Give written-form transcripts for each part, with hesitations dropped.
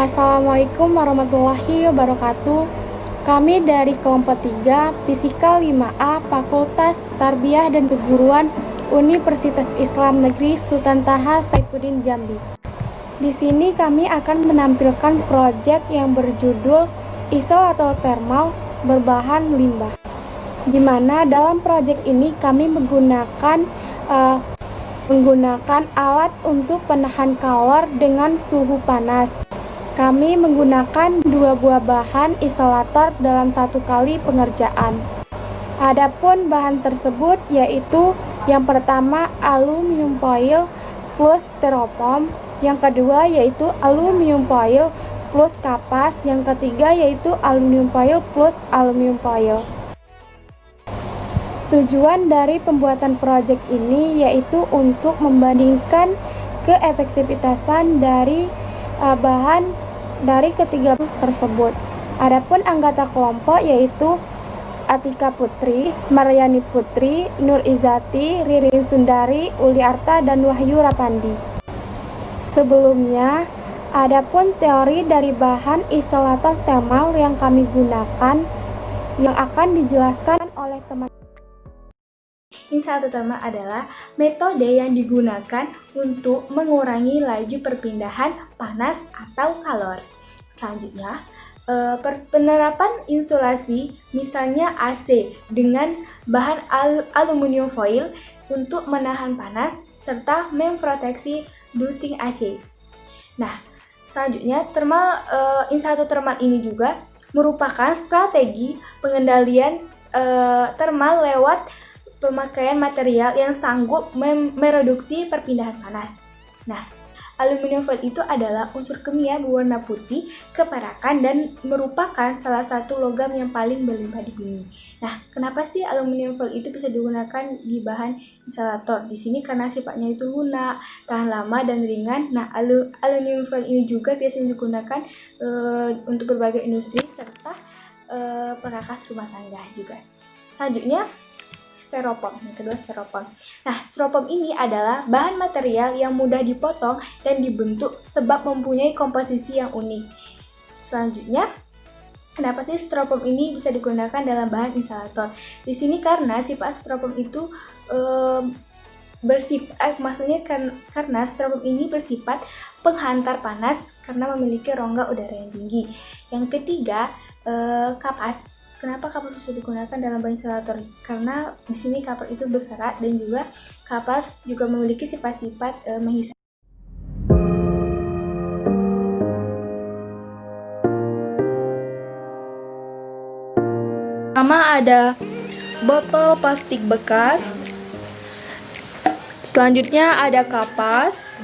Assalamualaikum warahmatullahi wabarakatuh. Kami dari kelompok 3, Fisika 5A, Fakultas Tarbiyah dan Keguruan Universitas Islam Negeri Sultan Taha Saifuddin Jambi. Di sini kami akan menampilkan proyek yang berjudul isolator thermal berbahan limbah. Di mana dalam proyek ini kami menggunakan alat untuk penahan kalor dengan suhu panas. Kami menggunakan 2 buah bahan isolator dalam 1 kali pengerjaan. Adapun bahan tersebut yaitu yang pertama aluminium foil plus styrofoam, yang kedua yaitu aluminium foil plus kapas, yang ketiga yaitu aluminium foil plus aluminium foil. Tujuan dari pembuatan proyek ini yaitu untuk membandingkan keefektivitasan dari bahan dari ketiga tersebut. Adapun anggota kelompok yaitu Atika Putri, Maryani Putri, Nur Izati, Ririn Sundari, Uli Arta, dan Wahyu Rapandi. Sebelumnya, adapun teori dari bahan isolator thermal yang kami gunakan yang akan dijelaskan oleh teman. Isolator thermal adalah metode yang digunakan untuk mengurangi laju perpindahan panas atau kalor. Selanjutnya, penerapan insulasi misalnya AC dengan bahan aluminium foil untuk menahan panas serta memproteksi ducting AC. Nah, selanjutnya insulator thermal ini juga merupakan strategi pengendalian thermal lewat pemakaian material yang sanggup mereduksi perpindahan panas. Nah, aluminium foil itu adalah unsur kimia berwarna putih keperakan dan merupakan salah satu logam yang paling berlimpah di bumi. Nah, kenapa sih aluminium foil itu bisa digunakan di bahan insulator? Di sini karena sifatnya itu lunak, tahan lama dan ringan. Nah, aluminium foil ini juga biasanya digunakan untuk berbagai industri serta perkakas rumah tangga juga. Selanjutnya, styrofoam. Yang kedua, styrofoam. Nah, styrofoam ini adalah bahan material yang mudah dipotong dan dibentuk sebab mempunyai komposisi yang unik. Selanjutnya, kenapa sih styrofoam ini bisa digunakan dalam bahan insulator? Di sini karena sifat styrofoam itu karena styrofoam ini bersifat penghantar panas karena memiliki rongga udara yang tinggi. Yang ketiga, kapas. Kenapa kapas bisa digunakan dalam bahan insulator? Karena di sini kapas itu berserat dan juga kapas juga memiliki sifat-sifat menghisap. Pertama ada botol plastik bekas. Selanjutnya ada kapas.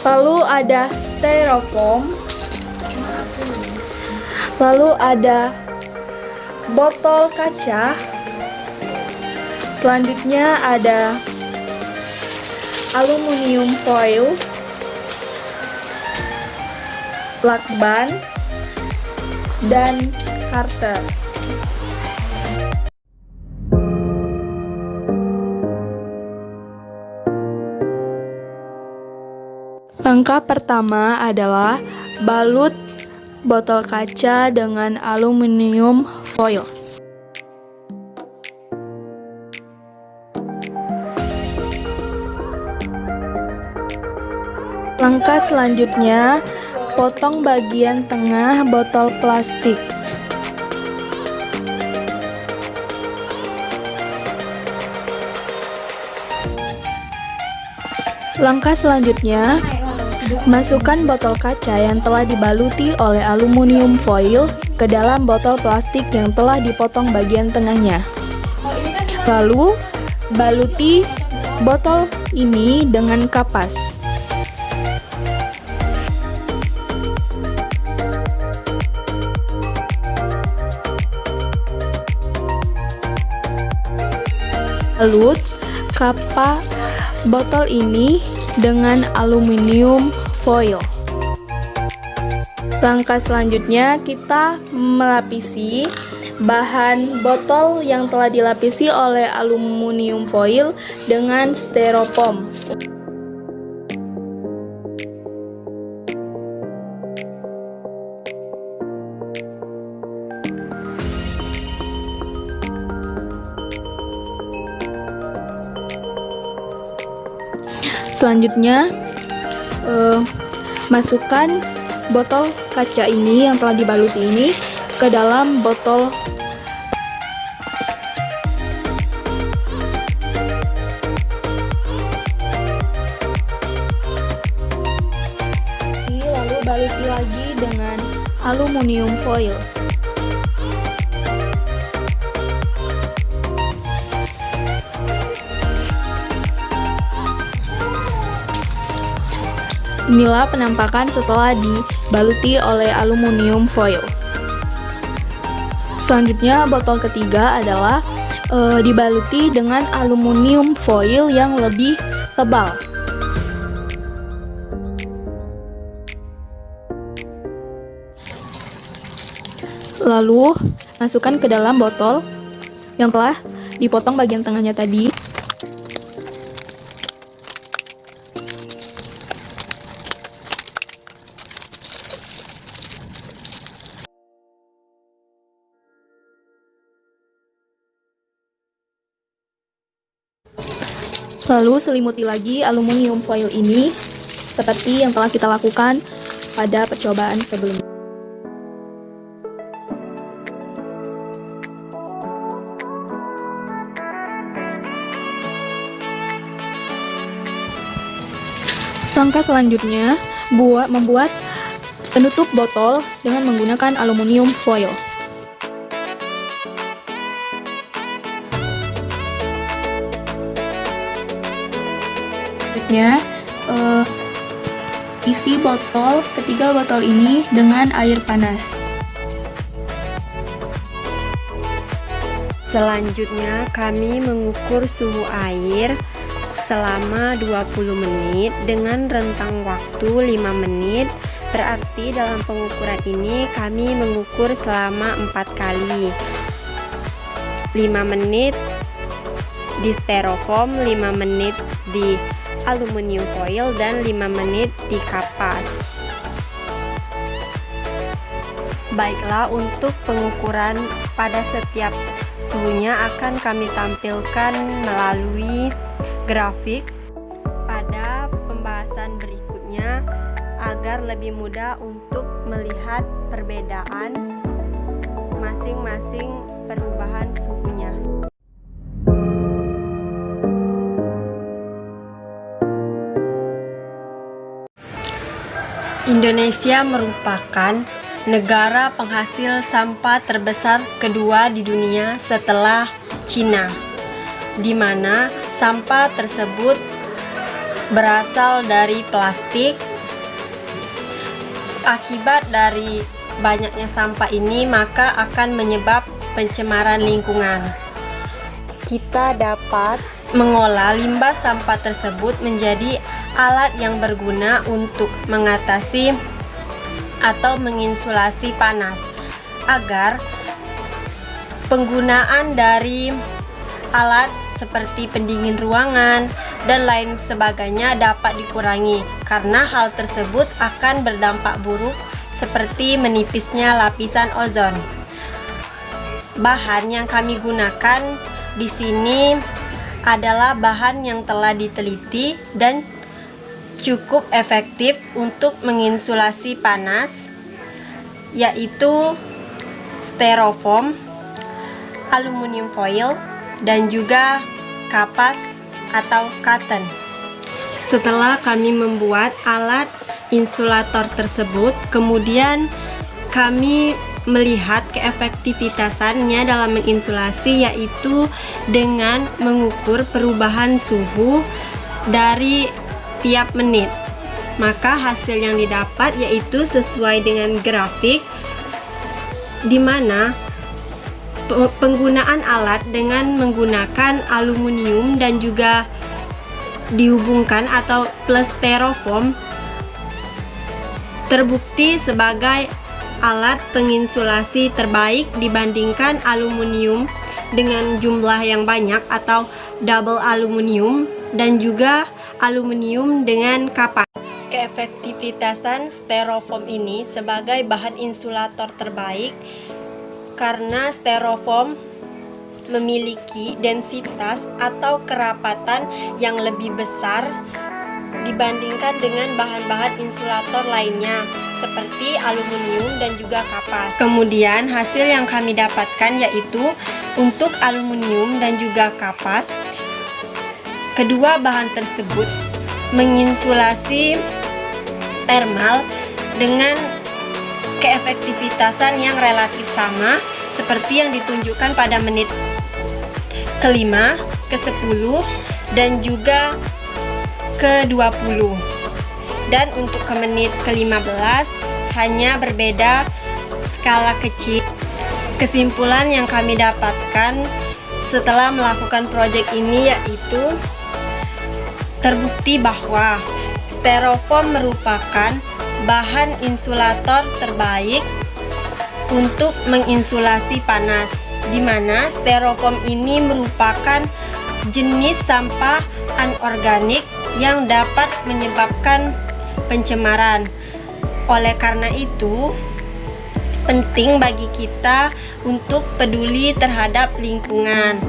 Lalu ada styrofoam. Lalu ada botol kaca. Selanjutnya ada aluminium foil, lakban, dan karter. Langkah pertama adalah balut botol kaca dengan aluminium foil. Langkah selanjutnya, potong bagian tengah botol plastik. Langkah selanjutnya, masukkan botol kaca yang telah dibaluti oleh aluminium foil ke dalam botol plastik yang telah dipotong bagian tengahnya. Lalu, baluti botol ini dengan kapas. Balut botol ini dengan aluminium foil. Langkah selanjutnya kita melapisi bahan botol yang telah dilapisi oleh aluminium foil dengan styrofoam. Selanjutnya, masukkan botol kaca ini yang telah dibaluti ini ke dalam botol lalu baluti lagi dengan aluminium foil. Inilah penampakan setelah dibaluti oleh aluminium foil. Selanjutnya, botol ketiga adalah dibaluti dengan aluminium foil yang lebih tebal. Lalu, masukkan ke dalam botol yang telah dipotong bagian tengahnya tadi. Lalu selimuti lagi aluminium foil ini seperti yang telah kita lakukan pada percobaan sebelumnya. Langkah selanjutnya, membuat penutup botol dengan menggunakan aluminium foil. Selanjutnya, isi ketiga botol ini dengan air panas. Selanjutnya, kami mengukur suhu air selama 20 menit dengan rentang waktu 5 menit. Berarti dalam pengukuran ini kami mengukur selama 4 kali. 5 menit di styrofoam, 5 menit di aluminium foil, dan 5 menit di kapas. Baiklah, untuk pengukuran pada setiap suhunya akan kami tampilkan melalui grafik pada pembahasan berikutnya agar lebih mudah untuk melihat perbedaan masing-masing perubahan suhunya. Indonesia merupakan negara penghasil sampah terbesar kedua di dunia setelah Cina, di mana sampah tersebut berasal dari plastik. Akibat dari banyaknya sampah ini, maka akan menyebab pencemaran lingkungan. Kita dapat mengolah limbah sampah tersebut menjadi alat yang berguna untuk mengatasi atau menginsulasi panas, agar penggunaan dari alat seperti pendingin ruangan dan lain sebagainya dapat dikurangi, karena hal tersebut akan berdampak buruk seperti menipisnya lapisan ozon. Bahan yang kami gunakan di sini adalah bahan yang telah diteliti dan cukup efektif untuk menginsulasi panas, yaitu styrofoam, aluminium foil, dan juga kapas atau cotton. Setelah kami membuat alat insulator tersebut, kemudian kami melihat keefektivitasannya dalam menginsulasi, yaitu dengan mengukur perubahan suhu dari tiap menit. Maka hasil yang didapat yaitu sesuai dengan grafik, di mana penggunaan alat dengan menggunakan aluminium dan juga dihubungkan atau plus styrofoam terbukti sebagai alat penginsulasi terbaik dibandingkan aluminium dengan jumlah yang banyak atau double aluminium dan juga aluminium dengan kapas. Keefektivitasan styrofoam ini sebagai bahan insulator terbaik karena styrofoam memiliki densitas atau kerapatan yang lebih besar dibandingkan dengan bahan-bahan insulator lainnya seperti aluminium dan juga kapas. Kemudian hasil yang kami dapatkan yaitu untuk aluminium dan juga kapas, kedua bahan tersebut menginsulasi thermal dengan keefektivitasan yang relatif sama seperti yang ditunjukkan pada menit ke-5, ke-10, dan juga ke-20. Dan untuk ke menit ke-15 hanya berbeda skala kecil. Kesimpulan yang kami dapatkan setelah melakukan proyek ini yaitu terbukti bahwa styrofoam merupakan bahan insulator terbaik untuk menginsulasi panas, di mana styrofoam ini merupakan jenis sampah anorganik yang dapat menyebabkan pencemaran. Oleh karena itu, penting bagi kita untuk peduli terhadap lingkungan.